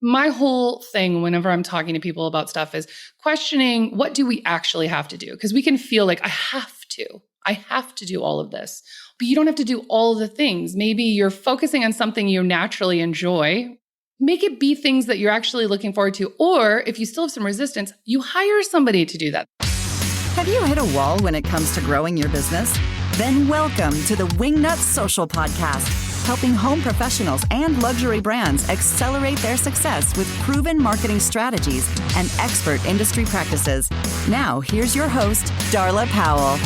My whole thing whenever I'm talking to people about stuff is questioning, what do we actually have to do? Because we can feel like I have to do all of this, but you don't have to do all of the things. Maybe you're focusing on something you naturally enjoy. Make it be things that you're actually looking forward to. Or if you still have some resistance, you hire somebody to do that. Have you hit a wall when it comes to growing your business? Then welcome to the Wingnut Social podcast, helping home professionals and luxury brands accelerate their success with proven marketing strategies and expert industry practices. Now, here's your host, Darla Powell.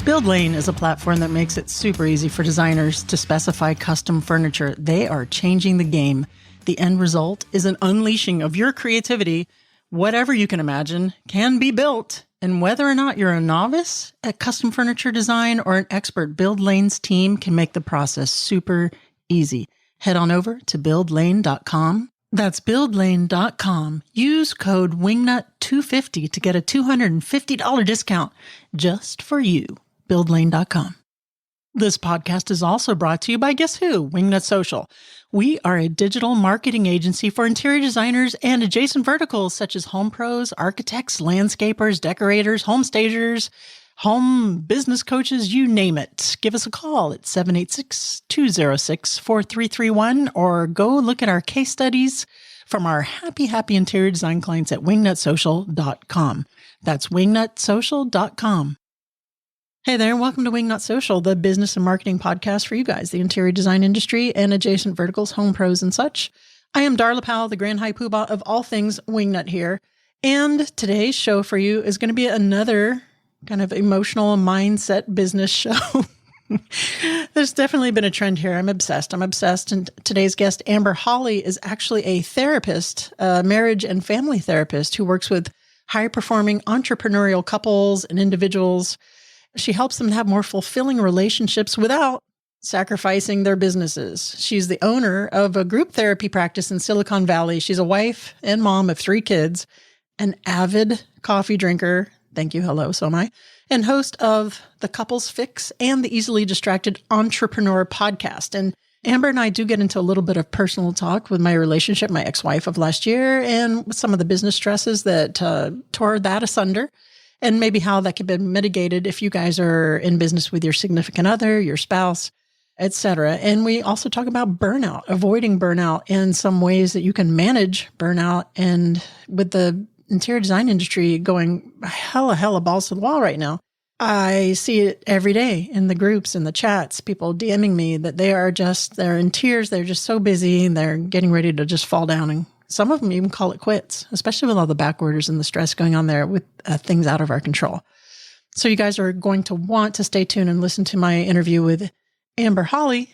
BuildLane is a platform that makes it super easy for designers to specify custom furniture. They are changing the game. The end result is an unleashing of your creativity. Whatever you can imagine can be built. And whether or not you're a novice at custom furniture design or an expert, BuildLane's team can make the process super easy. Head on over to buildlane.com. That's buildlane.com. Use code WINGNUT250 to get a $250 discount just for you. buildlane.com. This podcast is also brought to you by guess who? Wingnut Social. We are a digital marketing agency for interior designers and adjacent verticals such as home pros, architects, landscapers, decorators, home stagers, home business coaches, you name it. Give us a call at 786-206-4331 or go look at our case studies from our happy interior design clients at wingnutsocial.com. That's wingnutsocial.com. Hey there, welcome to Wingnut Social, the business and marketing podcast for you guys, the interior design industry and adjacent verticals, home pros and such. I am Darla Powell, the grand high poobah of all things Wingnut here. And today's show for you is going to be another kind of emotional mindset business show. There's definitely been a trend here. I'm obsessed. And today's guest, Amber Hawley, is actually a therapist, a marriage and family therapist who works with high-performing entrepreneurial couples and individuals. She helps them have more fulfilling relationships without sacrificing their businesses. She's the owner of a group therapy practice in Silicon Valley. She's a wife and mom of 3 kids, an avid coffee drinker. Thank you. Hello. So am I. And host of The Couples Fix and the Easily Distracted Entrepreneur podcast. And Amber and I do get into a little bit of personal talk with my relationship, my ex-wife of last year, and some of the business stresses that tore that asunder. And maybe how that could be mitigated if you guys are in business with your significant other, your spouse, etc. And we also talk about burnout, avoiding burnout, and some ways that you can manage burnout. And with the interior design industry going hella balls to the wall right now, I see it every day in the groups, in the chats, people DMing me that they're in tears. They're just so busy and they're getting ready to just fall down, and some of them even call it quits, especially with all the back orders and the stress going on there with things out of our control. So you guys are going to want to stay tuned and listen to my interview with Amber Hawley.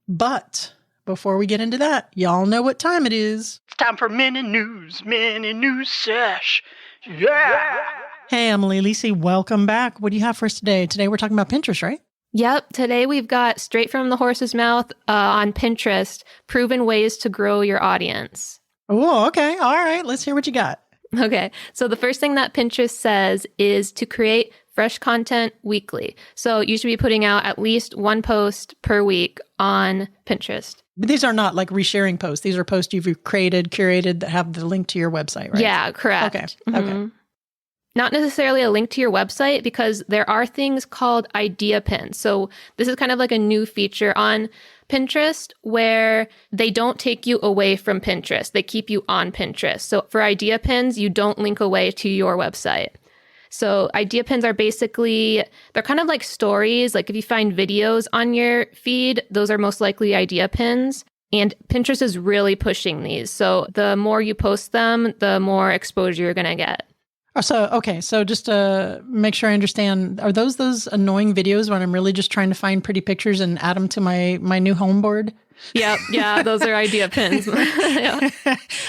But before we get into that, y'all know what time it is. It's time for mini news sesh. Yeah. Hey, Emily, Lisi, welcome back. What do you have for us today? Today we're talking about Pinterest, right? Yep. Today we've got straight from the horse's mouth on Pinterest, proven ways to grow your audience. Oh, okay. All right. Let's hear what you got. Okay. So the first thing that Pinterest says is to create fresh content weekly. So you should be putting out at least 1 post per week on Pinterest. But these are not like resharing posts. These are posts you've created, curated that have the link to your website, right? Yeah, correct. Okay. Mm-hmm. Okay. Not necessarily a link to your website because there are things called idea pins. So this is kind of like a new feature on Pinterest where they don't take you away from Pinterest. They keep you on Pinterest. So for idea pins, you don't link away to your website. So idea pins are basically, they're kind of like stories. Like if you find videos on your feed, those are most likely idea pins. And Pinterest is really pushing these. So the more you post them, the more exposure you're going to get. So just to make sure I understand, are those annoying videos when I'm really just trying to find pretty pictures and add them to my new home board? Yep. Yeah. Those are idea pins. Yeah.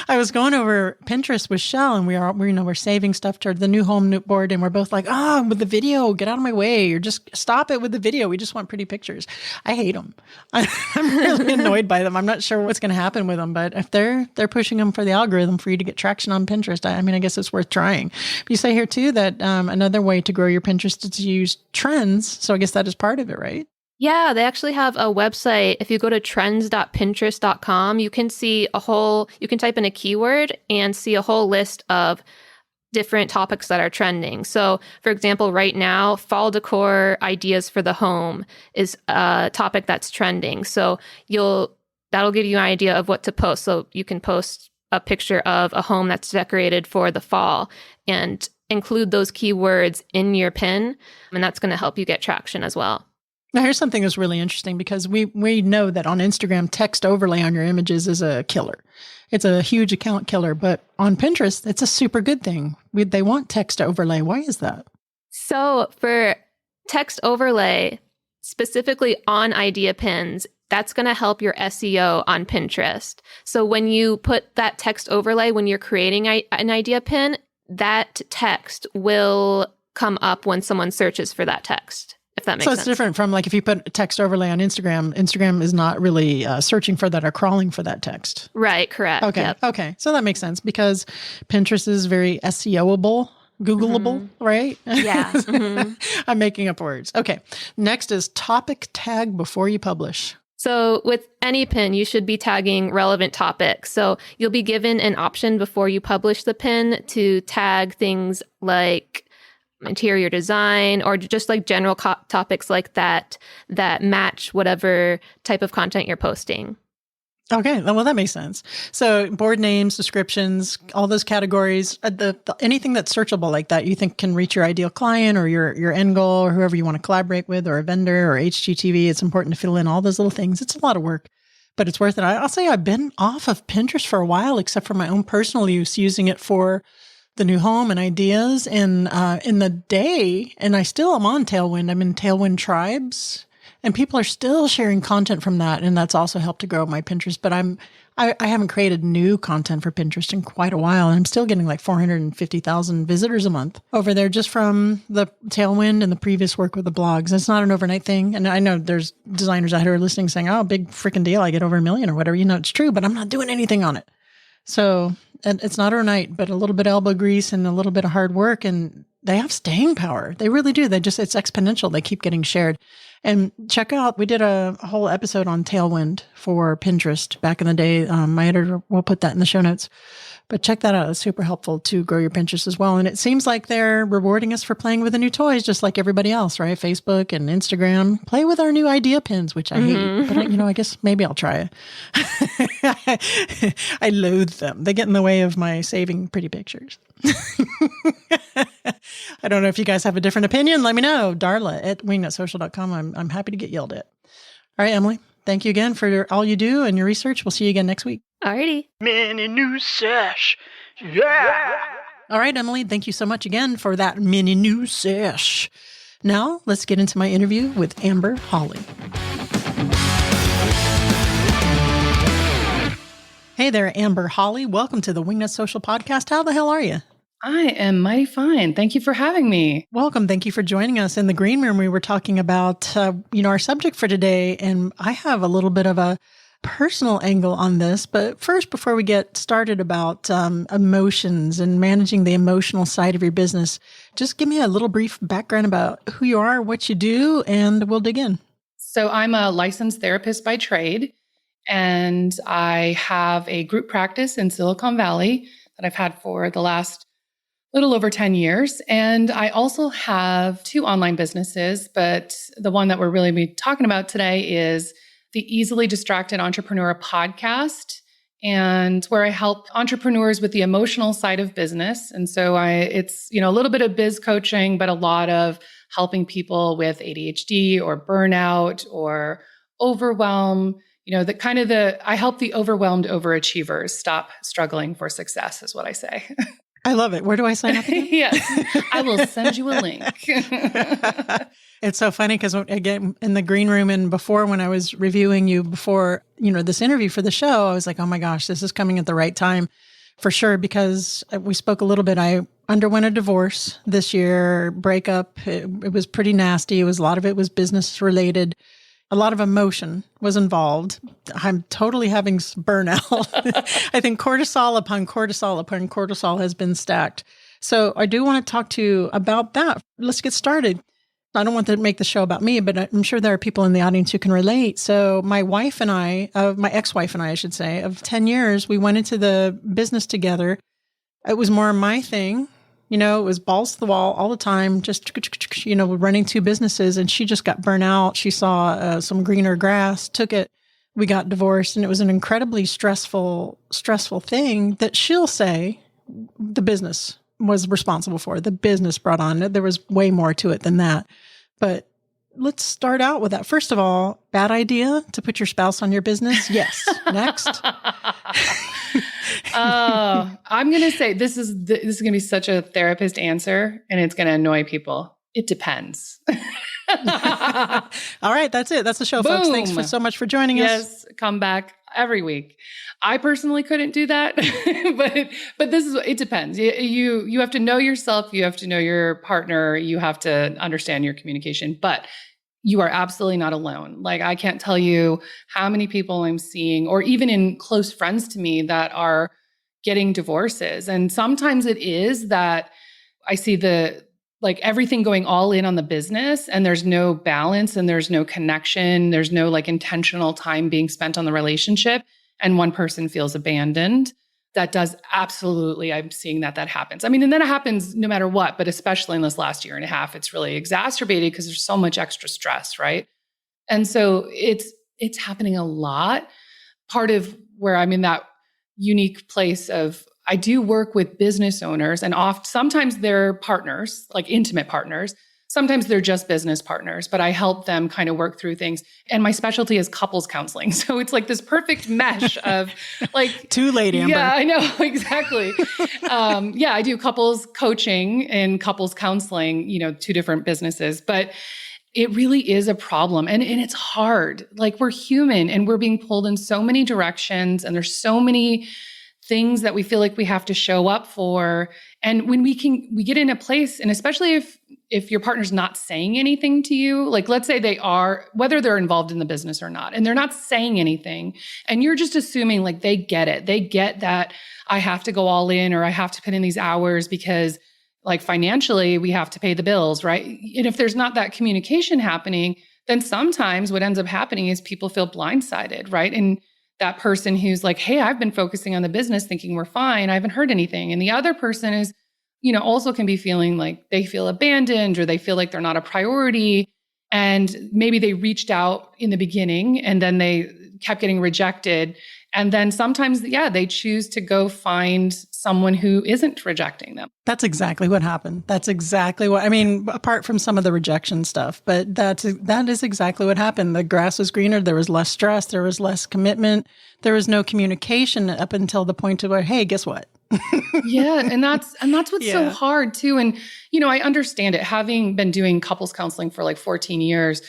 I was going over Pinterest with Shell and we're saving stuff to the new home board. And we're both like, with the video, get out of my way, or just stop it with the video. We just want pretty pictures. I hate them. I'm really annoyed by them. I'm not sure what's going to happen with them, but if they're pushing them for the algorithm for you to get traction on Pinterest, I guess it's worth trying. You say here too that another way to grow your Pinterest is to use trends. So I guess that is part of it, right? Yeah, they actually have a website. If you go to trends.pinterest.com, you can type in a keyword and see a whole list of different topics that are trending. So, for example, right now, fall decor ideas for the home is a topic that's trending. So that'll give you an idea of what to post. So you can post a picture of a home that's decorated for the fall and include those keywords in your pin, and that's going to help you get traction as well. Now, here's something that's really interesting because we know that on Instagram, text overlay on your images is a killer. It's a huge account killer, but on Pinterest, it's a super good thing. They want text overlay. Why is that? So for text overlay, specifically on idea pins, that's going to help your SEO on Pinterest. So when you put that text overlay, when you're creating an idea pin, that text will come up when someone searches for that text. If that makes sense. So it's different from like if you put a text overlay on Instagram, Instagram is not really searching for that or crawling for that text. Right, correct. Okay, yep. Okay. So that makes sense because Pinterest is very SEOable, Googleable, right? Yeah. Mm-hmm. I'm making up words. Okay. Next is topic tag before you publish. So with any pin, you should be tagging relevant topics. So you'll be given an option before you publish the pin to tag things like interior design or just like general topics like that match whatever type of content you're posting. Okay, well, that makes sense. So board names, descriptions, all those categories, anything that's searchable like that, you think can reach your ideal client or your end goal or whoever you want to collaborate with or a vendor or HGTV, it's important to fill in all those little things. It's a lot of work, but it's worth it. I'll say I've been off of Pinterest for a while, except for my own personal use, using it for the new home and ideas and in the day, and I still am on Tailwind. I'm in Tailwind Tribes, and people are still sharing content from that, and that's also helped to grow my Pinterest. But I haven't created new content for Pinterest in quite a while, and I'm still getting like 450,000 visitors a month over there just from the Tailwind and the previous work with the blogs. It's not an overnight thing, and I know there's designers out here listening saying, "Oh, big freaking deal! I get over 1 million or whatever." It's true, but I'm not doing anything on it. So, and it's not overnight, but a little bit of elbow grease and a little bit of hard work, and they have staying power. They really do. It's exponential. They keep getting shared. And check out, we did a whole episode on Tailwind for Pinterest back in the day. My editor will put that in the show notes. But check that out. It's super helpful to grow your Pinterest as well. And it seems like they're rewarding us for playing with the new toys, just like everybody else, right? Facebook and Instagram. Play with our new idea pins, which I hate. But, I guess maybe I'll try it. I loathe them. They get in the way of my saving pretty pictures. I don't know if you guys have a different opinion. Let me know. Darla at wingnutsocial.com. I'm happy to get yelled at. All right, Emily. Thank you again for all you do and your research. We'll see you again next week. Alrighty. Mini news sesh. Yeah. All right, Emily. Thank you so much again for that mini news sesh. Now, let's get into my interview with Amber Hawley. Hey there, Amber Hawley. Welcome to the Wingnut Social podcast. How the hell are you? I am mighty fine. Thank you for having me. Welcome. Thank you for joining us. In the green room, we were talking about, our subject for today, and I have a little bit of a personal angle on this. But first, before we get started about emotions and managing the emotional side of your business, just give me a little brief background about who you are, what you do, and we'll dig in. So I'm a licensed therapist by trade, and I have a group practice in Silicon Valley that I've had for the last little over 10 years. And I also have 2 online businesses, but the one that we're really be talking about today is the Easily Distracted Entrepreneur podcast, and where I help entrepreneurs with the emotional side of business. And so it's a little bit of biz coaching, but a lot of helping people with ADHD or burnout or overwhelm. I help the overwhelmed overachievers stop struggling for success, is what I say. I love it. Where do I sign up again? Yes, I will send you a link. It's so funny because, again, in the green room and before, when I was reviewing you before, this interview for the show, I was like, oh my gosh, this is coming at the right time for sure. Because we spoke a little bit. I underwent a divorce this year, breakup. It was pretty nasty. A lot of it was business related. A lot of emotion was involved. I'm totally having burnout. I think cortisol upon cortisol upon cortisol has been stacked. So I do want to talk to you about that. Let's get started. I don't want to make the show about me, but I'm sure there are people in the audience who can relate. So my wife and I, my ex-wife and I should say, of 10 years, we went into the business together. It was more my thing. You know, it was balls to the wall all the time, just, you know, running two businesses. And she just got burnt out. She saw some greener grass, took it. We got divorced, and it was an incredibly stressful thing that she'll say the business was responsible for. The business brought on it. There was way more to it than that. But let's start out with that. First of all, bad idea to put your spouse on your business? Yes. Next. I'm going to say this is going to be such a therapist answer, and it's going to annoy people. It depends. All right. That's it. That's the show, folks. Thanks so much for joining us. Yes. Come back every week. I personally couldn't do that, but this is, it depends. You have to know yourself. You have to know your partner. You have to understand your communication, but you are absolutely not alone. Like, I can't tell you how many people I'm seeing, or even in close friends to me, that are getting divorces. And sometimes it is that I see everything going all in on the business, and there's no balance, and there's no connection. There's no intentional time being spent on the relationship. And one person feels abandoned. That does absolutely, I'm seeing that happens. I mean, and then it happens no matter what, but especially in this last year and a half, it's really exacerbated because there's so much extra stress, right? And so it's happening a lot. Part of where I'm in that unique place of, I do work with business owners, and sometimes they're partners, like intimate partners. Sometimes they're just business partners, but I help them kind of work through things. And my specialty is couples counseling. So it's like this perfect mesh of Too late, Amber. Yeah, I know. Exactly. I do couples coaching and couples counseling, two different businesses, but it really is a problem. And it's hard. We're human, and we're being pulled in so many directions, and there's so many things that we feel like we have to show up for. And when we get in a place, and especially if your partner's not saying anything to you, let's say they are, whether they're involved in the business or not, and they're not saying anything, and you're just assuming they get it. They get that I have to go all in, or I have to put in these hours because financially we have to pay the bills, right? And if there's not that communication happening, then sometimes what ends up happening is people feel blindsided, right? And that person who's hey, I've been focusing on the business thinking we're fine, I haven't heard anything. And the other person is, also can be feeling they feel abandoned, or they feel like they're not a priority. And maybe they reached out in the beginning, and then they kept getting rejected. And then sometimes, they choose to go find someone who isn't rejecting them. That's exactly what happened. That's exactly what, I mean, apart from some of the rejection stuff, but that is exactly what happened. The grass was greener. There was less stress. There was less commitment. There was no communication up until the point of where, hey, guess what? Yeah. And that's what's so hard too. And, I understand it, having been doing couples counseling for 14 years.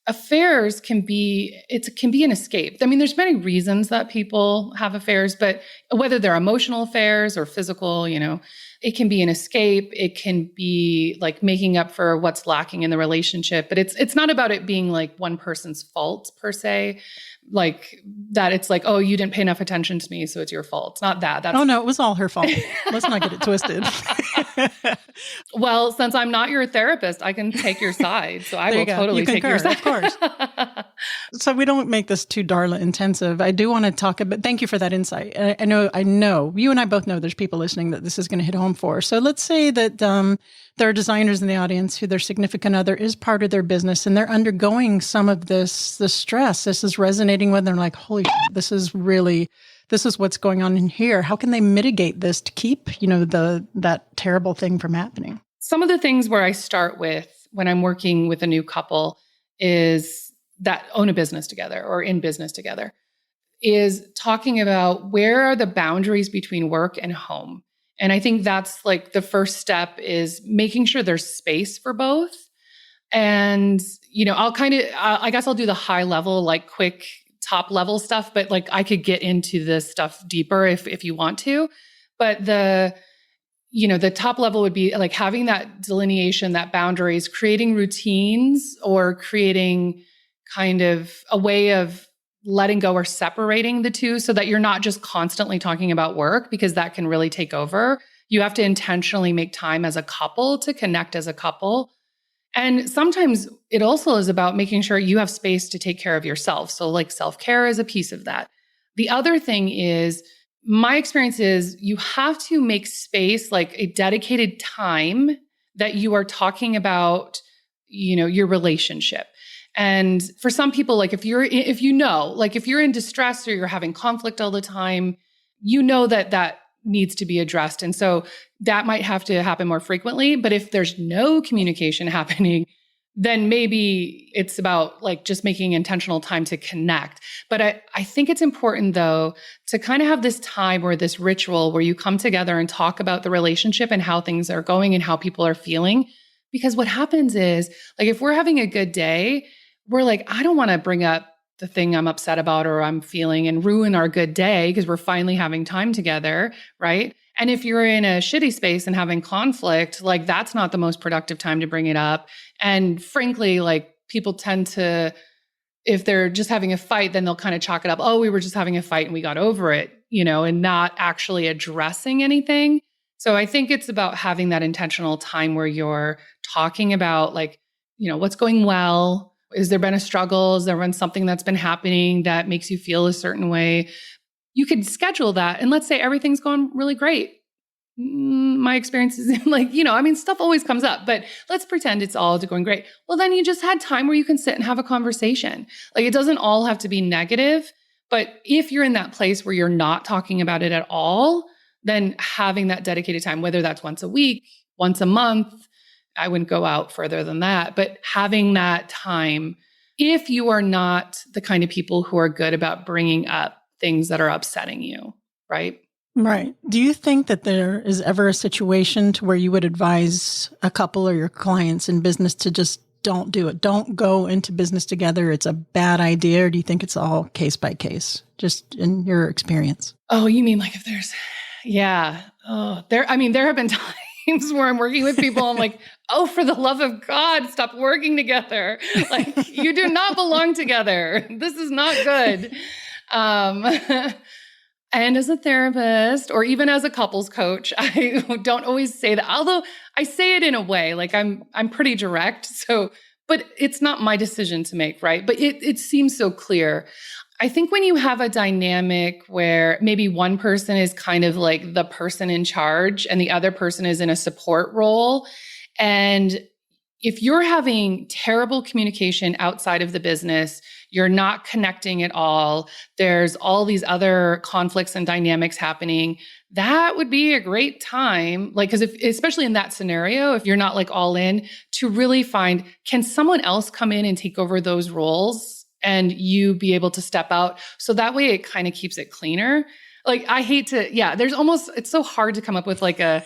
Affairs can be an escape. I mean, there's many reasons that people have affairs, but whether they're emotional affairs or physical, it can be an escape. It can be making up for what's lacking in the relationship, but it's not about it being one person's fault per se. That it's oh, you didn't pay enough attention to me, so it's your fault. It's not that. Oh no, it was all her fault. Let's not get it twisted. Well, since I'm not your therapist, I can take your side. So I will totally take your side. Of course. So we don't make this too Darla intensive. I do want to talk about, thank you for that insight. I know you and I both know there's people listening that this is going to hit home for. So let's say that there are designers in the audience who their significant other is part of their business, and they're undergoing some of this stress. This is resonating with them, holy shit, this is what's going on in here. How can they mitigate this to keep, that terrible thing from happening? Some of the things where I start with when I'm working with a new couple is that own a business together or in business together, is talking about where are the boundaries between work and home. And I think that's the first step, is making sure there's space for both. And, I guess I'll do the high level, quick top level stuff, but I could get into this stuff deeper if you want to. But the top level would be having that delineation, that boundaries, creating routines, or creating kind of a way of letting go or separating the two, so that you're not just constantly talking about work, because that can really take over. You have to intentionally make time as a couple to connect as a couple. And sometimes it also is about making sure you have space to take care of yourself. So like self-care is a piece of that. The other thing is, my experience is you have to make space, like a dedicated time that you are talking about, your relationship. And for some people, like if you're in distress or you're having conflict all the time, that needs to be addressed. And so that might have to happen more frequently. But if there's no communication happening, then maybe it's about like just making intentional time to connect. But I think it's important though, to kind of have this time or this ritual where you come together and talk about the relationship and how things are going and how people are feeling. Because what happens is, like, if we're having a good day, we're like, I don't want to bring up the thing I'm upset about or I'm feeling and ruin our good day because we're finally having time together, right? And if you're in a shitty space and having conflict, like that's not the most productive time to bring it up. And frankly, like people tend to, if they're just having a fight, then they'll kind of chalk it up. Oh, we were just having a fight and we got over it, and not actually addressing anything. So I think it's about having that intentional time where you're talking about like, what's going well. Has there been a struggle? Has there been something that's been happening that makes you feel a certain way? You could schedule that. And let's say everything's going really great. My experience is stuff always comes up, but let's pretend it's all going great. Well, then you just had time where you can sit and have a conversation. Like it doesn't all have to be negative, but if you're in that place where you're not talking about it at all, then having that dedicated time, whether that's once a week, once a month, I wouldn't go out further than that, but having that time, if you are not the kind of people who are good about bringing up things that are upsetting you, right? Right. Do you think that there is ever a situation to where you would advise a couple or your clients in business to just don't do it? Don't go into business together. It's a bad idea. Or do you think it's all case by case, just in your experience? Oh, you mean like if there's, yeah. Oh, there have been times where I'm working with people. I'm like, oh, for the love of God, stop working together. Like you do not belong together. This is not good. And as a therapist or even as a couples coach, I don't always say that, although I say it in a way, like I'm pretty direct. So, but it's not my decision to make, right? But it seems so clear. I think when you have a dynamic where maybe one person is kind of like the person in charge and the other person is in a support role, and if you're having terrible communication outside of the business, you're not connecting at all, there's all these other conflicts and dynamics happening, that would be a great time, like, because especially in that scenario, if you're not like all in, to really find, can someone else come in and take over those roles and you be able to step out? So that way it kind of keeps it cleaner. Like I hate to, it's so hard to come up with like an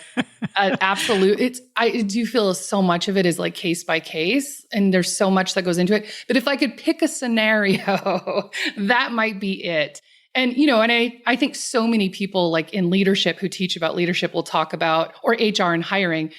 absolute, I do feel so much of it is like case by case and there's so much that goes into it. But if I could pick a scenario, that might be it. And, I think so many people like in leadership who teach about leadership will talk about, or HR and hiring,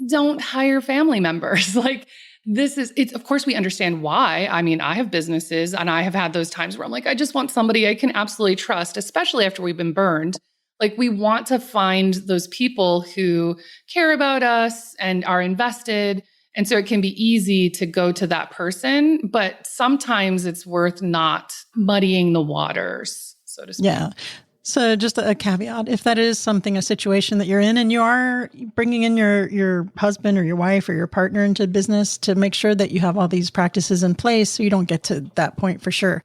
don't hire family members. Like, it's of course we understand why. I mean, I have businesses and I have had those times where I'm like, I just want somebody I can absolutely trust, especially after we've been burned. Like we want to find those people who care about us and are invested. And so it can be easy to go to that person, but sometimes it's worth not muddying the waters, so to speak. Yeah. So just a caveat, if that is a situation that you're in and you are bringing in your husband or your wife or your partner into business, to make sure that you have all these practices in place so you don't get to that point for sure.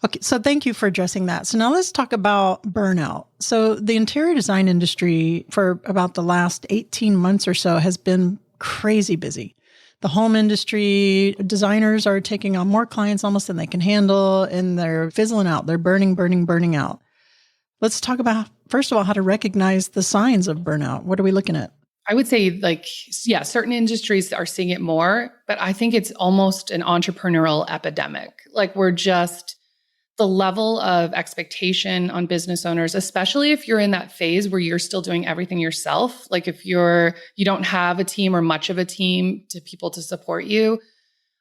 Okay, so thank you for addressing that. So now let's talk about burnout. So the interior design industry for about the last 18 months or so has been crazy busy. The home industry, designers are taking on more clients almost than they can handle, and they're fizzling out. They're burning out. Let's talk about, first of all, how to recognize the signs of burnout. What are we looking at? I would say certain industries are seeing it more, but I think it's almost an entrepreneurial epidemic. Like the level of expectation on business owners, especially if you're in that phase where you're still doing everything yourself. Like if you don't have a team or much of a team to people to support you,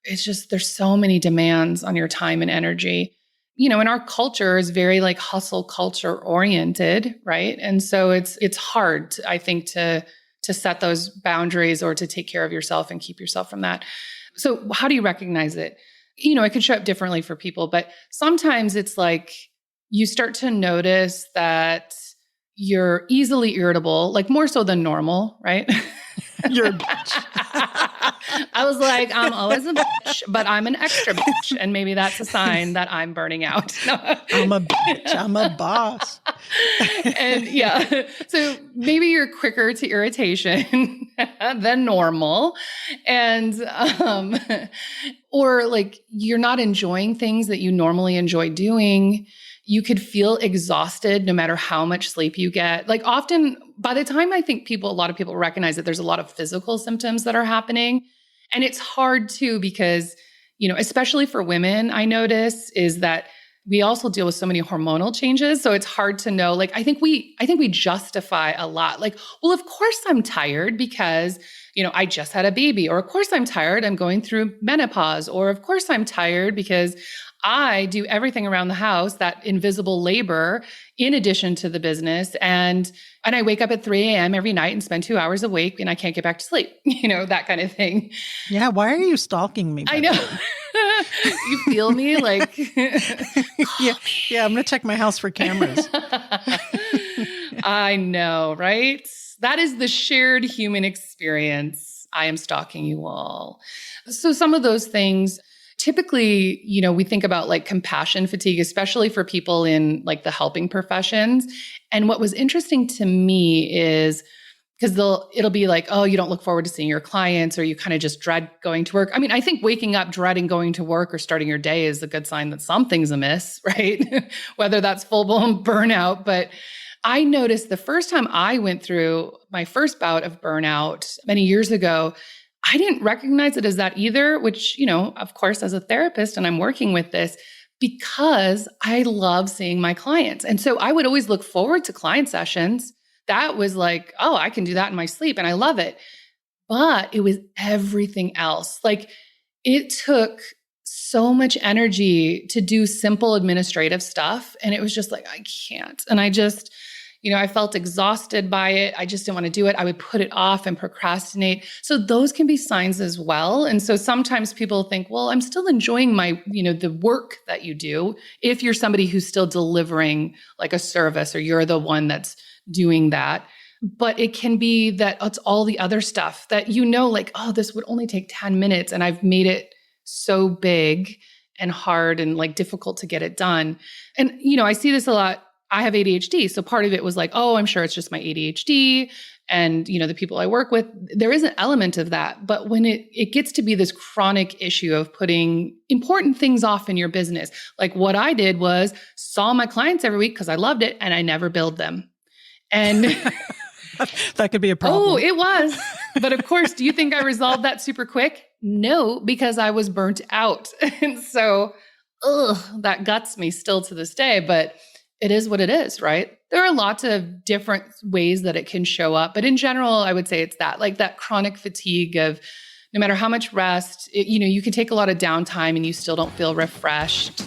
it's just, there's so many demands on your time and energy. And our culture is very like hustle culture oriented, right? And so it's hard, I think, to to set those boundaries or to take care of yourself and keep yourself from that. So how do you recognize it? It can show up differently for people, but sometimes it's like you start to notice that you're easily irritable, like more so than normal, right? You're a bitch. I was like, I'm always a bitch, but I'm an extra bitch. And maybe that's a sign that I'm burning out. I'm a bitch. I'm a boss. And yeah, so maybe you're quicker to irritation than normal. And, or like you're not enjoying things that you normally enjoy doing. You could feel exhausted no matter how much sleep you get. Like often by the time I think a lot of people recognize that there's a lot of physical symptoms that are happening. And it's hard too, because, especially for women, I notice is that we also deal with so many hormonal changes. So it's hard to know, like, I think we justify a lot. Like, well, of course I'm tired because, I just had a baby, or of course I'm tired, I'm going through menopause, or of course I'm tired because I do everything around the house, that invisible labor in addition to the business. And I wake up at 3 a.m. every night and spend 2 hours awake and I can't get back to sleep, that kind of thing. Yeah. Why are you stalking me? I know. You feel me? Like, yeah. I'm going to check my house for cameras. I know, right? That is the shared human experience. I am stalking you all. So some of those things, typically, we think about like compassion fatigue, especially for people in like the helping professions. And what was interesting to me is because it'll be like, oh, you don't look forward to seeing your clients, or you kind of just dread going to work. I mean, I think waking up dreading going to work or starting your day is a good sign that something's amiss, right? Whether that's full-blown burnout. But I noticed the first time I went through my first bout of burnout many years ago, I didn't recognize it as that either, which, of course, as a therapist, and I'm working with this because I love seeing my clients. And so I would always look forward to client sessions. That was like, oh, I can do that in my sleep and I love it. But it was everything else. Like it took so much energy to do simple administrative stuff. And it was just like, I can't. And I just, I felt exhausted by it. I just didn't want to do it. I would put it off and procrastinate. So those can be signs as well. And so sometimes people think, well, I'm still enjoying my, the work that you do. If you're somebody who's still delivering like a service, or you're the one that's doing that. But it can be that it's all the other stuff that, like, oh, this would only take 10 minutes. And I've made it so big and hard and like difficult to get it done. And, I see this a lot. I have ADHD. So part of it was like, oh, I'm sure it's just my ADHD. And, the people I work with, there is an element of that. But when it gets to be this chronic issue of putting important things off in your business, like what I did was saw my clients every week because I loved it and I never billed them. And that could be a problem. Oh, it was. But of course, do you think I resolved that super quick? No, because I was burnt out. And so, that guts me still to this day. But it is what it is, right? There are lots of different ways that it can show up. But in general, I would say it's that chronic fatigue of no matter how much rest, you can take a lot of downtime and you still don't feel refreshed.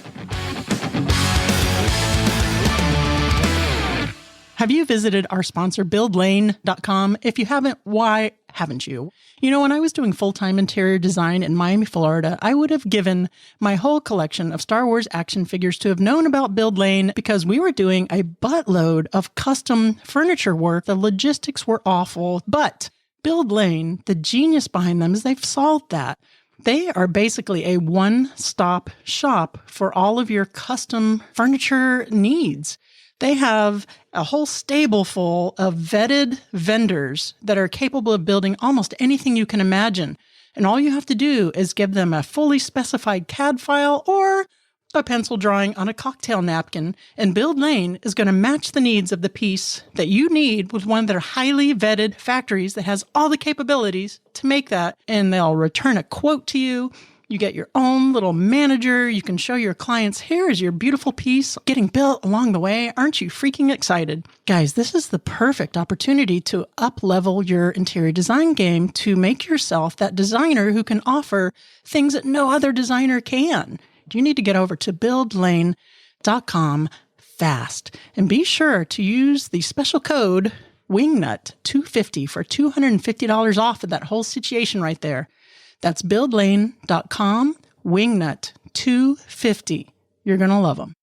Have you visited our sponsor, buildlane.com? If you haven't, why haven't you? When I was doing full-time interior design in Miami, Florida, I would have given my whole collection of Star Wars action figures to have known about Build Lane because we were doing a buttload of custom furniture work. The logistics were awful, but Build Lane, the genius behind them is they've solved that. They are basically a one-stop shop for all of your custom furniture needs. They have a whole stable full of vetted vendors that are capable of building almost anything you can imagine. And all you have to do is give them a fully specified CAD file or a pencil drawing on a cocktail napkin, and Build Lane is going to match the needs of the piece that you need with one of their highly vetted factories that has all the capabilities to make that. And they'll return a quote to you. You get your own little manager. You can show your clients, here is your beautiful piece getting built along the way. Aren't you freaking excited? Guys, this is the perfect opportunity to up-level your interior design game to make yourself that designer who can offer things that no other designer can. You need to get over to buildlane.com fast and be sure to use the special code Wingnut 250 for $250 off of that whole situation right there. That's buildlane.com, Wingnut 250. You're going to love them.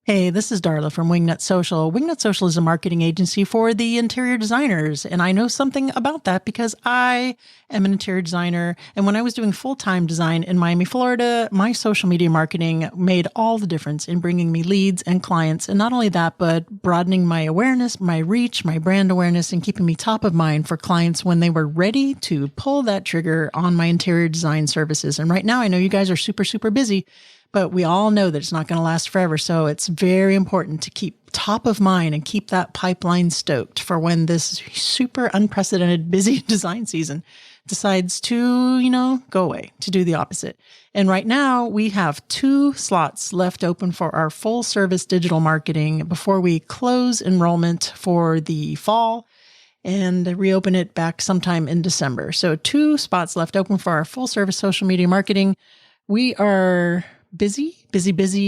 Hey, this is Darla from Wingnut Social. Wingnut Social is a marketing agency for the interior designers, and I know something about that because I am an interior designer. And when I was doing full-time design in Miami, Florida, my social media marketing made all the difference in bringing me leads and clients. And not only that, but broadening my awareness, my reach, my brand awareness, and keeping me top of mind for clients when they were ready to pull that trigger on my interior design services. And right now, I know you guys are super, super busy. But we all know that it's not going to last forever. So it's very important to keep top of mind and keep that pipeline stoked for when this super unprecedented busy design season decides to, go away, to do the opposite. And right now we have 2 slots left open for our full service digital marketing before we close enrollment for the fall and reopen it back sometime in December. So 2 spots left open for our full service social media marketing. We are busy.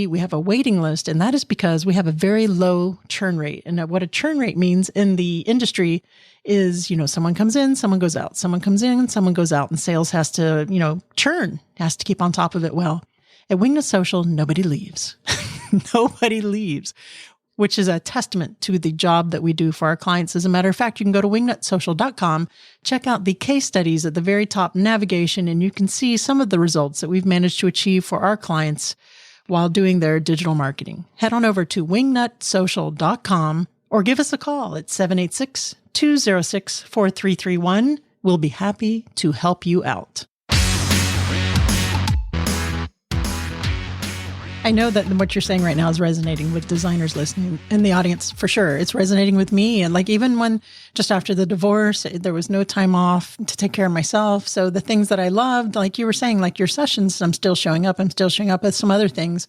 We have a waiting list, and that is because we have a very low churn rate. And what a churn rate means in the industry is, someone comes in, someone goes out, someone comes in, someone goes out, and sales has to, churn, has to keep on top of it. Well, at Wingnut Social, nobody leaves. Nobody leaves, which is a testament to the job that we do for our clients. As a matter of fact, you can go to wingnutsocial.com, check out the case studies at the very top navigation, and you can see some of the results that we've managed to achieve for our clients while doing their digital marketing. Head on over to wingnutsocial.com or give us a call at 786-206-4331. We'll be happy to help you out. I know that what you're saying right now is resonating with designers listening in the audience, for sure. It's resonating with me. And even when just after the divorce, there was no time off to take care of myself. So the things that I loved, like you were saying, like your sessions, I'm still showing up with some other things.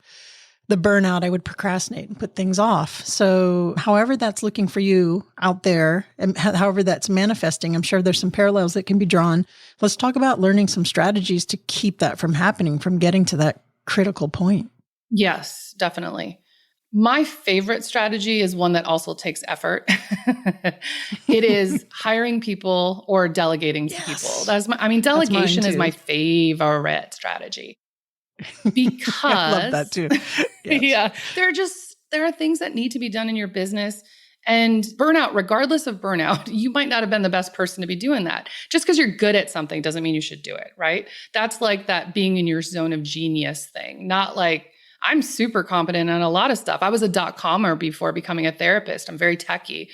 The burnout, I would procrastinate and put things off. So however that's looking for you out there, and however that's manifesting, I'm sure there's some parallels that can be drawn. Let's talk about learning some strategies to keep that from happening, from getting to that critical point. Yes, definitely. My favorite strategy is one that also takes effort. It is hiring people or delegating to people. Delegation is my favorite strategy because I love that too. Yes. Yeah, there are things that need to be done in your business. And burnout, regardless of burnout, you might not have been the best person to be doing that. Just because you're good at something doesn't mean you should do it, right? That's like that being in your zone of genius thing, not like, I'm super competent on a lot of stuff. I was a .commer before becoming a therapist. I'm very techie.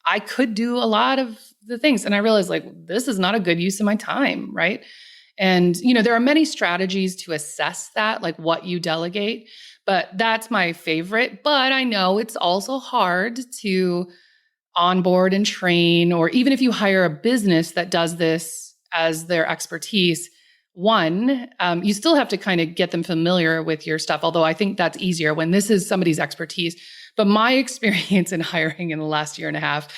I could do a lot of the things. And I realized this is not a good use of my time, right? And, there are many strategies to assess that, like what you delegate, but that's my favorite. But I know it's also hard to onboard and train, or even if you hire a business that does this as their expertise, you still have to kind of get them familiar with your stuff, although I think that's easier when this is somebody's expertise. But my experience in hiring in the last year and a half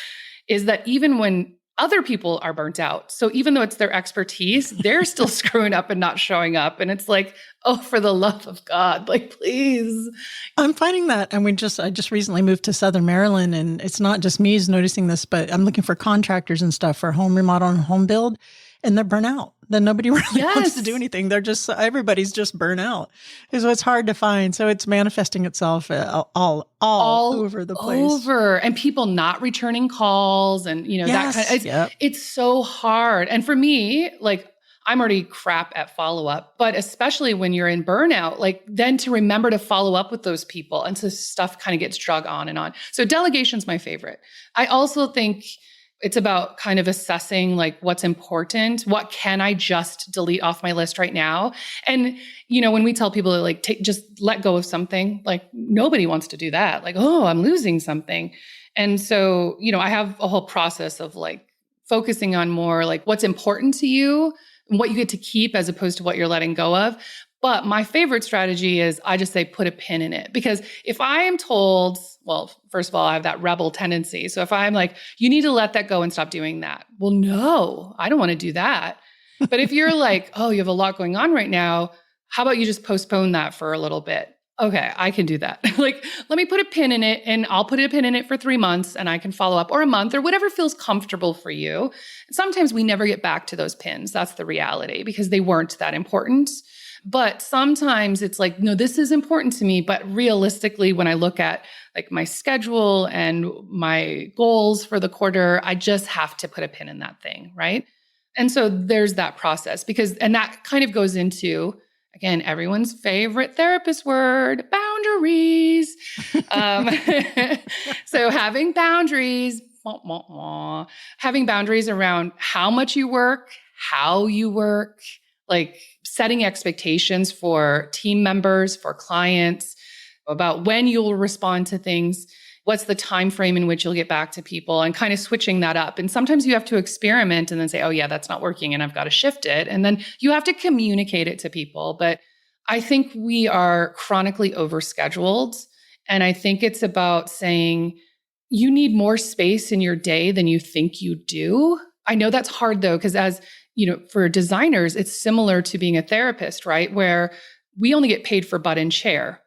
is that even when other people are burnt out, so even though it's their expertise, they're still screwing up and not showing up. And it's like, oh, for the love of God, please. I'm finding that. And I just recently moved to Southern Maryland, and it's not just me who's noticing this, but I'm looking for contractors and stuff for home remodel and home build. And they're burnt out. Then nobody really wants to do anything. Everybody's just burnt out. So it's hard to find. So it's manifesting itself all over the place. And people not returning calls and, that kind of, it's so hard. And for me, I'm already crap at follow-up, but especially when you're in burnout, then to remember to follow up with those people. And so stuff kind of gets drug on and on. So delegation's my favorite. I also think it's about kind of assessing what's important. What can I just delete off my list right now? And, when we tell people just let go of something, nobody wants to do that. Oh, I'm losing something. And so, I have a whole process of focusing on more what's important to you and what you get to keep as opposed to what you're letting go of. But my favorite strategy is I just say put a pin in it. Because if I am told, well, first of all, I have that rebel tendency. So if I'm you need to let that go and stop doing that. Well, no, I don't want to do that. But if you're oh, you have a lot going on right now, how about you just postpone that for a little bit? okay, I can do that. Like, let me put a pin in it and I'll put a pin in it for 3 months and I can follow up, or a month, or whatever feels comfortable for you. Sometimes we never get back to those pins. That's the reality, because they weren't that important. But sometimes it's like, no, this is important to me. But realistically, when I look at like my schedule and my goals for the quarter, I just have to put a pin in that thing, right? And so there's that process, and that kind of goes into, again, everyone's favorite therapist word, boundaries. So having boundaries, having boundaries around how much you work, how you work, like setting expectations for team members, for clients, about when you'll respond to things, what's the time frame in which you'll get back to people, and kind of switching that up. And sometimes you have to experiment and then say, oh yeah, that's not working and I've got to shift it. And then you have to communicate it to people. But I think we are chronically overscheduled. And I think it's about saying you need more space in your day than you think you do. I know that's hard though, because as you know, for designers, it's similar to being a therapist, right? Where we only get paid for butt and chair.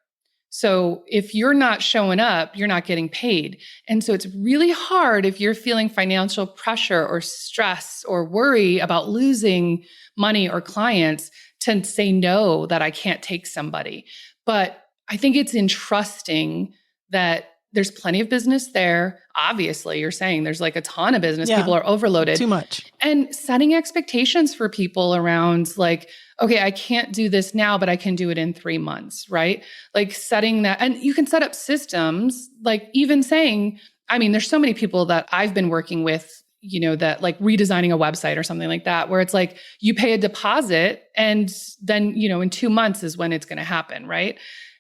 So if you're not showing up, you're not getting paid. And so it's really hard if you're feeling financial pressure or stress or worry about losing money or clients to say no, that I can't take somebody. But I think it's entrusting that there's plenty of business there. Obviously, you're saying there's like a ton of business. Yeah, people are overloaded. Too much. And setting expectations for people around like, okay, I can't do this now, but I can do it in 3 months, right? Like setting that, and you can set up systems, like even saying, I mean, there's so many people that I've been working with, you know, that like redesigning a website or something like that, where it's like you pay a deposit and then, you know, in 2 months is when it's going to happen, right?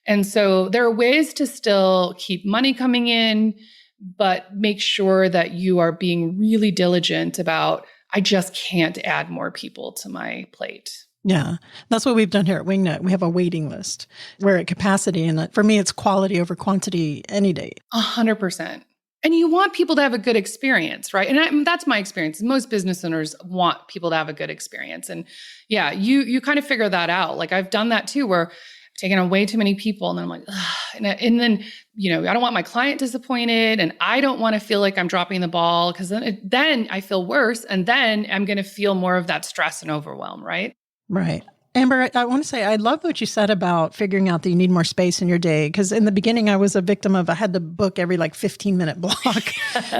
And so there are ways to still keep money coming in, but make sure that you are being really diligent about, I just can't add more people to my plate. Yeah, that's what we've done here at Wingnut. We have a waiting list. We're at capacity. And for me, it's quality over quantity any day. 100%. And you want people to have a good experience, right? And that's my experience. Most business owners want people to have a good experience. And yeah, you kind of figure that out. Like I've done that too, where taking on way too many people. And then I'm like, ugh. And then, you know, I don't want my client disappointed and I don't want to feel like I'm dropping the ball, because then I feel worse. And then I'm going to feel more of that stress and overwhelm, right? Right. Amber, I want to say, I love what you said about figuring out that you need more space in your day. Because in the beginning, I was a victim of, I had to book every like 15-minute block.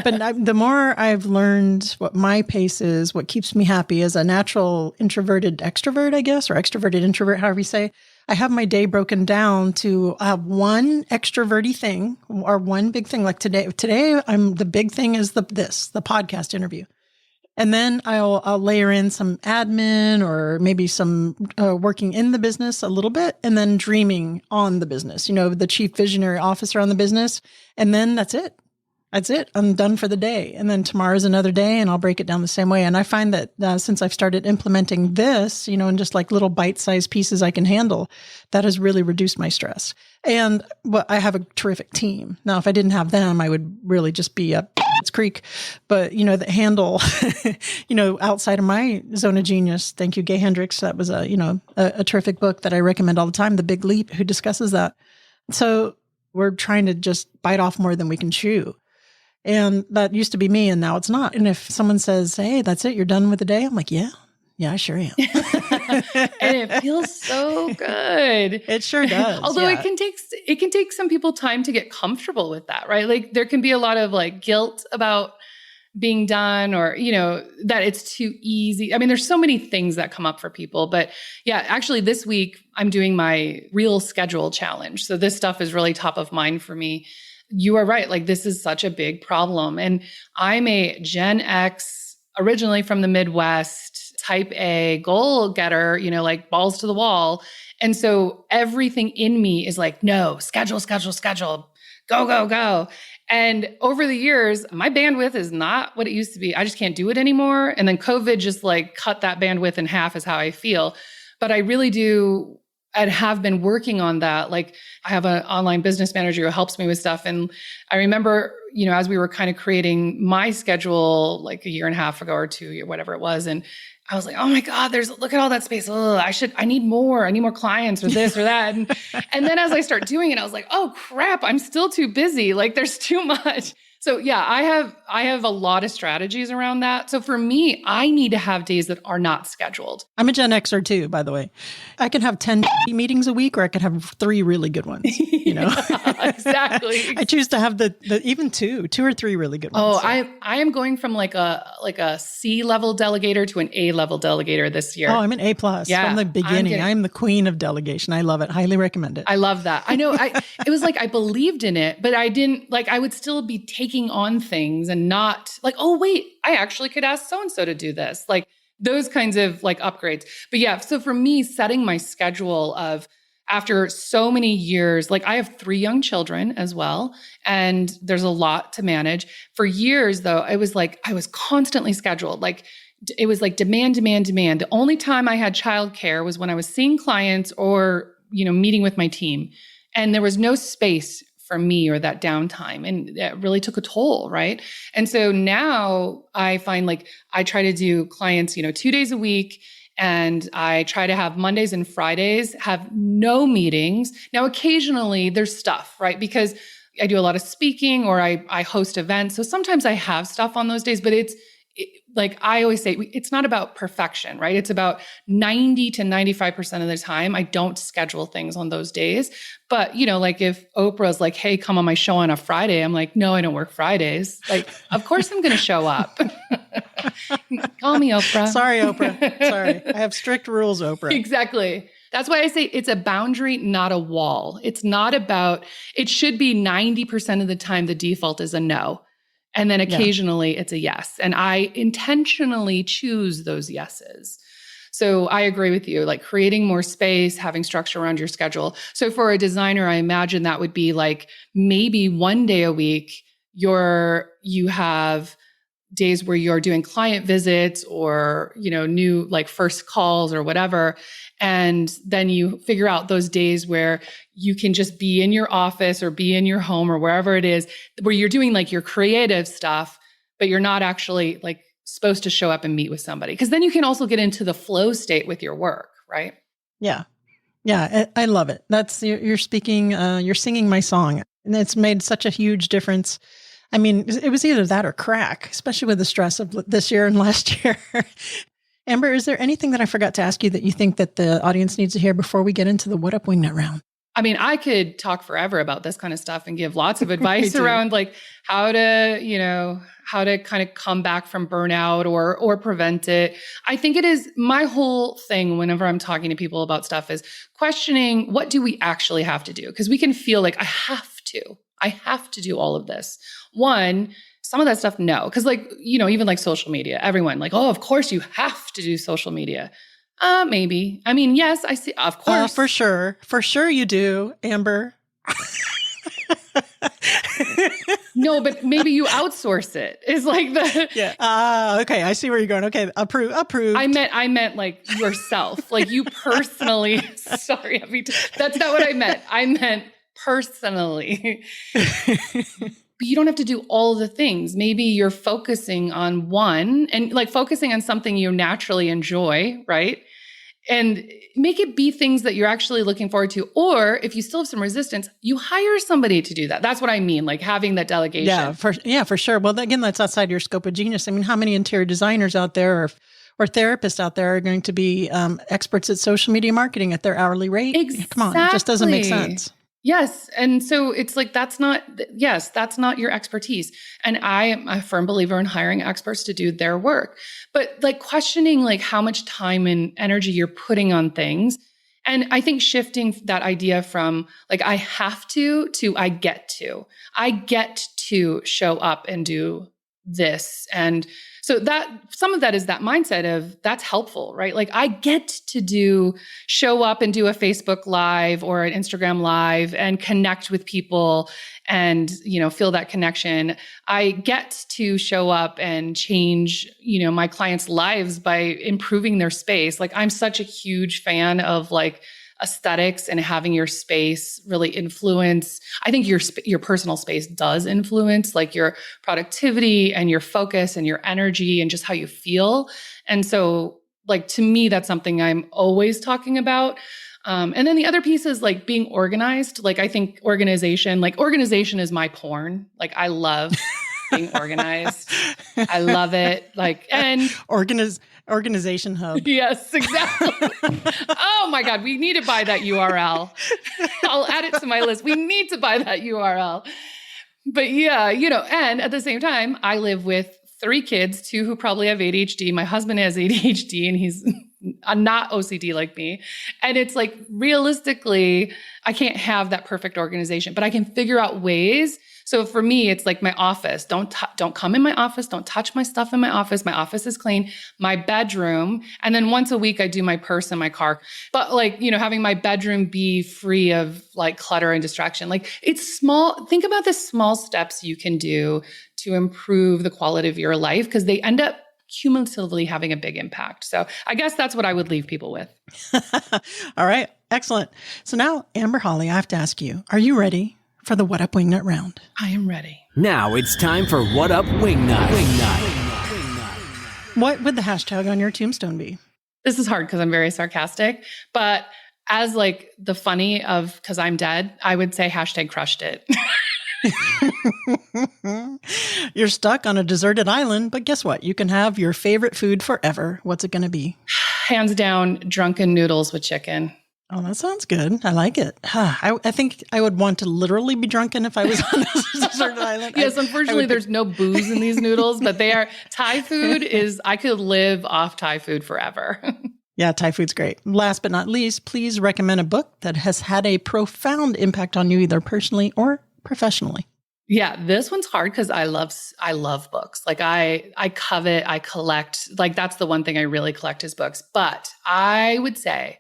But the more I've learned what my pace is, what keeps me happy as a natural introverted extrovert, I guess, or extroverted introvert, however you say, I have my day broken down to one extroverty thing or one big thing. Like today, the big thing is the podcast interview. And then I'll layer in some admin or maybe some working in the business a little bit, and then dreaming on the business, you know, the chief visionary officer on the business. And then that's it. That's it. I'm done for the day. And then tomorrow's another day and I'll break it down the same way. And I find that since I've started implementing this, you know, in just like little bite-sized pieces I can handle, that has really reduced my stress. And I have a terrific team. Now, if I didn't have them, I would really just be a creek. But, you know, that handle, you know, outside of my zone of genius. Thank you, Gay Hendricks. That was a terrific book that I recommend all the time, The Big Leap, who discusses that. So we're trying to just bite off more than we can chew. And that used to be me, and now it's not. And if someone says, hey, that's it, you're done with the day, I'm like, yeah, I sure am. And it feels so good. It sure does. Although it can take some people time to get comfortable with that, right? Like there can be a lot of like guilt about being done, or, you know, that it's too easy. I mean, there's so many things that come up for people. But yeah, actually this week I'm doing my Real Schedule Challenge. So this stuff is really top of mind for me. You are right. Like this is such a big problem. And I'm a Gen X, originally from the Midwest, type A goal getter, you know, like balls to the wall. And so everything in me is like, no, schedule, go. And over the years, my bandwidth is not what it used to be. I just can't do it anymore. And then COVID just like cut that bandwidth in half is how I feel. But I really do. and have been working on that. Like I have an online business manager who helps me with stuff. And I remember, as we were kind of creating my schedule like a year and a half ago or 2 years, whatever it was. And I was like, oh my God, look at all that space. Oh, I need more clients or this or that. And then as I start doing it, I was like, oh crap, I'm still too busy. Like there's too much. So yeah, I have a lot of strategies around that. So for me, I need to have days that are not scheduled. I'm a Gen Xer too, by the way. I can have 10 meetings a week, or I could have 3 really good ones. Yeah, exactly. I choose to have the even two or 3 really good ones. Oh, so. I am going from like a C level delegator to an A level delegator this year. Oh, I'm an A plus from the beginning. I'm the queen of delegation. I love it. Highly recommend it. I love that. I know. It was like I believed in it, but I didn't like. I would still be taking on things and not like, oh wait, I actually could ask so and so to do this. Like those kinds of like upgrades. But yeah, so for me, setting my schedule of after so many years, like I have 3 young children as well, and there's a lot to manage. For years though, it was like I was constantly scheduled. Like it was like demand. The only time I had childcare was when I was seeing clients or, meeting with my team. And there was no space for me or that downtime. And that really took a toll, right? And so now I find like I try to do clients, 2 days a week. And I try to have Mondays and Fridays, have no meetings. Now, occasionally there's stuff, right? Because I do a lot of speaking or I host events. So sometimes I have stuff on those days, but like I always say, it's not about perfection, right? It's about 90 to 95% of the time, I don't schedule things on those days. But, like if Oprah's like, hey, come on my show on a Friday, I'm like, no, I don't work Fridays. Like, of course I'm going to show up. Call me Oprah. Sorry, Oprah. Sorry. I have strict rules, Oprah. Exactly. That's why I say it's a boundary, not a wall. It's not about, it should be 90% of the time the default is a no. And then occasionally it's a yes. And I intentionally choose those yeses. So I agree with you, like creating more space, having structure around your schedule. So for a designer, I imagine that would be like maybe 1 day a week, you have days where you're doing client visits or, new like first calls or whatever. And then you figure out those days where you can just be in your office or be in your home or wherever it is, where you're doing like your creative stuff, but you're not actually like supposed to show up and meet with somebody. Because then you can also get into the flow state with your work, right? Yeah. Yeah. I love it. You're speaking, you're singing my song. And it's made such a huge difference. I mean, it was either that or crack, especially with the stress of this year and last year. Amber, is there anything that I forgot to ask you that you think that the audience needs to hear before we get into the What Up Wingnut round? I mean, I could talk forever about this kind of stuff and give lots of advice around like how to kind of come back from burnout or prevent it. I think it is my whole thing whenever I'm talking to people about stuff is questioning what do we actually have to do? Because we can feel like I have to do all of this. One, some of that stuff, no. Because like, even like social media, everyone like, oh, of course you have to do social media. Maybe. I mean, yes, I see. Of course. For sure. For sure you do, Amber. No, but maybe you outsource it. It's like the yeah. Okay, I see where you're going. Okay, approved. I meant like yourself, like you personally. Sorry, that's not what I meant. I meant personally. But you don't have to do all the things. Maybe you're focusing on one and like focusing on something you naturally enjoy, right? And make it be things that you're actually looking forward to. Or if you still have some resistance, you hire somebody to do that. That's what I mean, like having that delegation. Yeah, for sure. Well, again, that's outside your scope of genius. I mean, how many interior designers out there or therapists out there are going to be experts at social media marketing at their hourly rate? Exactly. Come on, it just doesn't make sense. Yes. And so it's like, that's not your expertise. And I am a firm believer in hiring experts to do their work, but like questioning like how much time and energy you're putting on things. And I think shifting that idea from like, I have to I get to show up and do this. And so that some of that is that mindset of that's helpful, right? Like I get to show up and do a Facebook Live or an Instagram Live and connect with people and, feel that connection. I get to show up and change, my clients' lives by improving their space. Like I'm such a huge fan of like aesthetics and having your space really influence. I think your personal space does influence like your productivity and your focus and your energy and just how you feel. And so like, to me, that's something I'm always talking about. And then the other piece is like being organized. Like, I think organization is my porn. Like, I love being organized. I love it. Like, and Organization Hub. yes, exactly. Oh my God, we need to buy that URL. I'll add it to my list. We need to buy that URL. But yeah, and at the same time, I live with 3 kids, 2 who probably have ADHD. My husband has ADHD and he's not OCD like me. And it's like, realistically, I can't have that perfect organization, but I can figure out ways. So for me, it's like my office. Don't come in my office. Don't touch my stuff in my office. My office is clean. My bedroom. And then once a week, I do my purse and my car. But like, having my bedroom be free of like clutter and distraction. Like, it's small. Think about the small steps you can do to improve the quality of your life, because they end up cumulatively having a big impact. So I guess that's what I would leave people with. All right. Excellent. So now, Amber Hawley, I have to ask you, are you ready for the What Up Wingnut round? I am ready. Now it's time for What Up Wingnut. What would the hashtag on your tombstone be? This is hard because I'm very sarcastic, but as like the funny of, because I'm dead, I would say hashtag crushed it. You're stuck on a deserted island, but guess what? You can have your favorite food forever. What's it going to be? Hands down, drunken noodles with chicken. Oh, that sounds good. I like it. I think I would want to literally be drunken if I was on a deserted island. Yes, unfortunately, there's no booze in these noodles, but Thai food is, I could live off Thai food forever. Yeah, Thai food's great. Last but not least, please recommend a book that has had a profound impact on you, either personally or professionally. Yeah, this one's hard because I love books. Like I collect, like that's the one thing I really collect is books. But I would say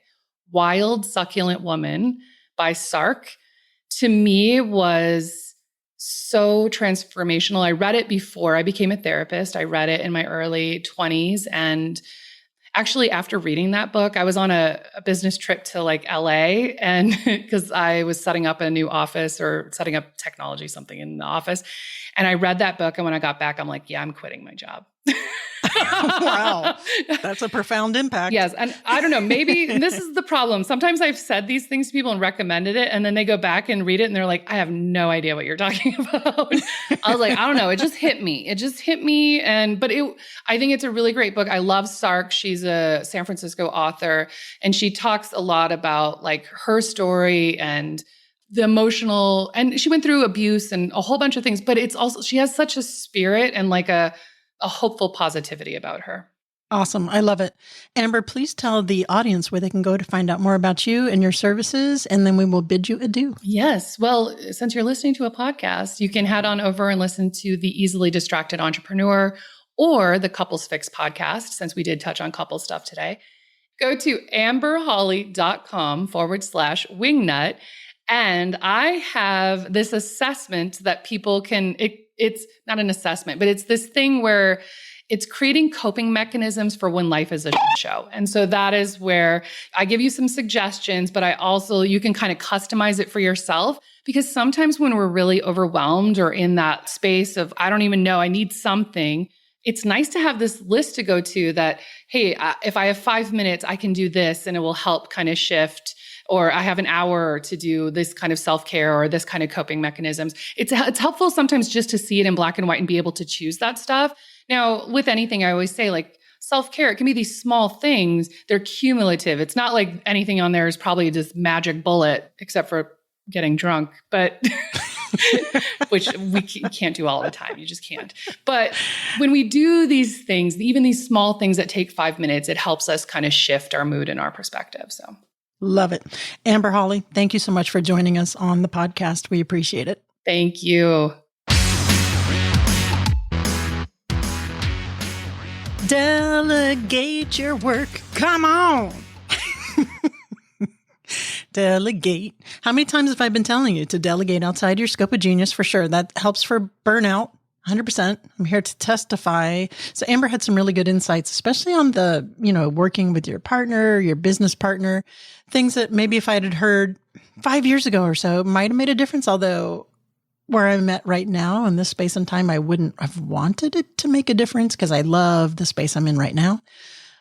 Wild Succulent Woman by Sark, to me, was so transformational. I read it before I became a therapist. I read it in my early 20s. And actually, after reading that book, I was on a business trip to like LA, and because I was setting up a new office or setting up technology, something in the office. And I read that book. And when I got back, I'm like, yeah, I'm quitting my job. Wow. That's a profound impact. Yes. And I don't know, maybe this is the problem. Sometimes I've said these things to people and recommended it, and then they go back and read it and they're like, I have no idea what you're talking about. I was like, I don't know. It just hit me. But I think it's a really great book. I love Sark. She's a San Francisco author, and she talks a lot about like her story and the emotional, and she went through abuse and a whole bunch of things, but it's also, she has such a spirit and like a hopeful positivity about her. Awesome. I love it. Amber, please tell the audience where they can go to find out more about you and your services, and then we will bid you adieu. Yes. Well, since you're listening to a podcast, you can head on over and listen to the Easily Distracted Entrepreneur or the Couples Fix podcast, since we did touch on couple stuff today. Go to amberhawley.com/wingnut. And I have this assessment that people can, it's not an assessment, but it's this thing where it's creating coping mechanisms for when life is a show. And so that is where I give you some suggestions, but you can kind of customize it for yourself, because sometimes when we're really overwhelmed or in that space of, I don't even know, I need something, it's nice to have this list to go to that, hey, if I have 5 minutes, I can do this and it will help kind of shift. Or I have an hour to do this kind of self-care or this kind of coping mechanisms. It's helpful sometimes just to see it in black and white and be able to choose that stuff. Now, with anything, I always say like self-care, it can be these small things. They're cumulative. It's not like anything on there is probably just magic bullet, except for getting drunk, but which we can't do all the time. You just can't. But when we do these things, even these small things that take 5 minutes, it helps us kind of shift our mood and our perspective. So. Love it. Amber Hawley, thank you so much for joining us on the podcast. We appreciate it. Thank you. Delegate your work. Come on. Delegate. How many times have I been telling you to delegate outside your scope of genius? For sure. That helps for burnout. 100%. I'm here to testify. So Amber had some really good insights, especially on the, working with your partner, your business partner, things that maybe if I had heard 5 years ago or so might have made a difference. Although where I'm at right now in this space and time, I wouldn't have wanted it to make a difference because I love the space I'm in right now.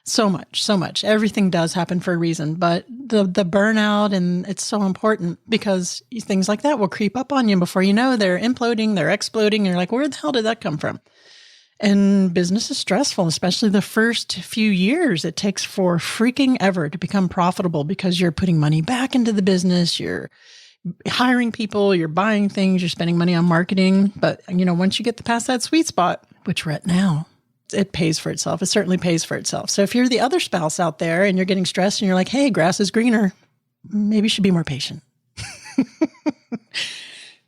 So much. Everything does happen for a reason, but the burnout, and it's so important because things like that will creep up on you before you know they're imploding, they're exploding. And you're like, where the hell did that come from? And business is stressful, especially the first few years. It takes for freaking ever to become profitable because you're putting money back into the business. You're hiring people, you're buying things, you're spending money on marketing. But, once you get past that sweet spot, which we're at now, it pays for itself. It certainly pays for itself. So if you're the other spouse out there and you're getting stressed and you're like, hey, grass is greener, maybe you should be more patient.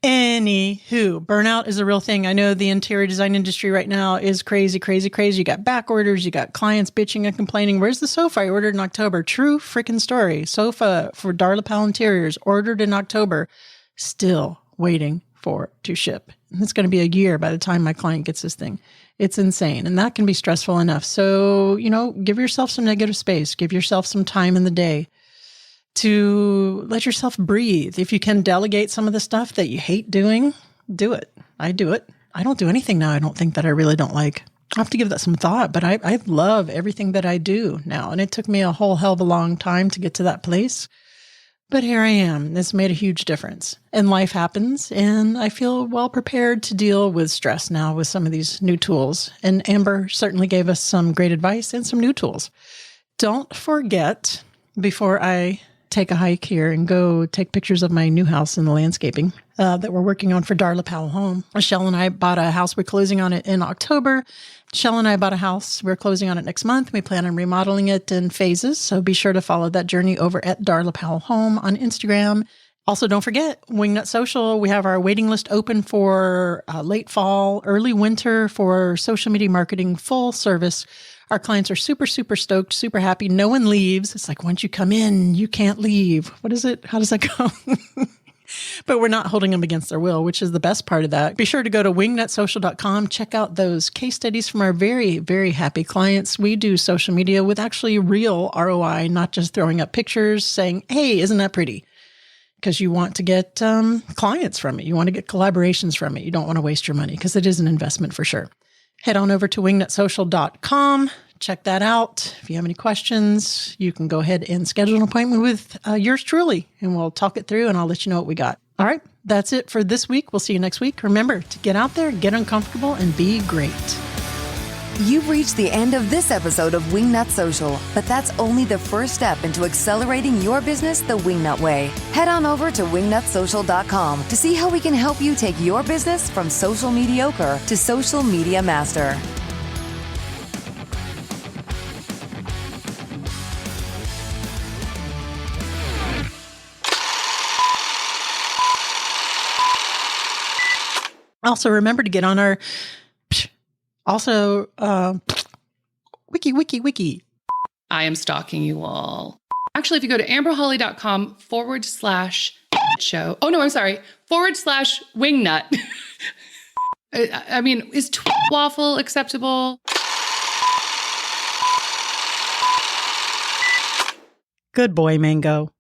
Anywho, burnout is a real thing. I know the interior design industry right now is crazy. You got back orders, you got clients bitching and complaining. Where's the sofa I ordered in October? True freaking story. Sofa for Darla Powell Interiors ordered in October, still waiting for to ship. And it's going to be a year by the time my client gets this thing. It's insane. And that can be stressful enough. So, give yourself some negative space. Give yourself some time in the day to let yourself breathe. If you can delegate some of the stuff that you hate doing, do it. I do it. I don't do anything now I don't think that I really don't like. I have to give that some thought, but I love everything that I do now. And it took me a whole hell of a long time to get to that place. But here I am. It's made a huge difference. And life happens, and I feel well prepared to deal with stress now with some of these new tools. And Amber certainly gave us some great advice and some new tools. Don't forget, before I take a hike here and go take pictures of my new house in the landscaping that we're working on for Darla Powell Home. Michelle and I bought a house. We're closing on it in October. Michelle and I bought a house. We're closing on it next month. We plan on remodeling it in phases. So be sure to follow that journey over at Darla Powell Home on Instagram. Also, don't forget Wingnut Social. We have our waiting list open for late fall, early winter for social media marketing, full service. Our clients are super, super stoked, super happy. No one leaves. It's like once you come in, you can't leave. What is it? How does that go? But we're not holding them against their will, which is the best part of that. Be sure to go to wingnutsocial.com. Check out those case studies from our very, very happy clients. We do social media with actually real ROI, not just throwing up pictures saying, hey, isn't that pretty? Because you want to get clients from it. You want to get collaborations from it. You don't want to waste your money because it is an investment for sure. Head on over to wingnutsocial.com. Check that out. If you have any questions, you can go ahead and schedule an appointment with yours truly, and we'll talk it through, and I'll let you know what we got. All right, that's it for this week. We'll see you next week. Remember to get out there, get uncomfortable, and be great. You've reached the end of this episode of Wingnut Social, but that's only the first step into accelerating your business the Wingnut way. Head on over to wingnutsocial.com to see how we can help you take your business from social mediocre to social media master. Also, remember to get on our wiki. I am stalking you all. Actually, if you go to amberhawley.com/show. Oh, no, I'm sorry. /wingnut. I mean, is waffle acceptable? Good boy, Mango.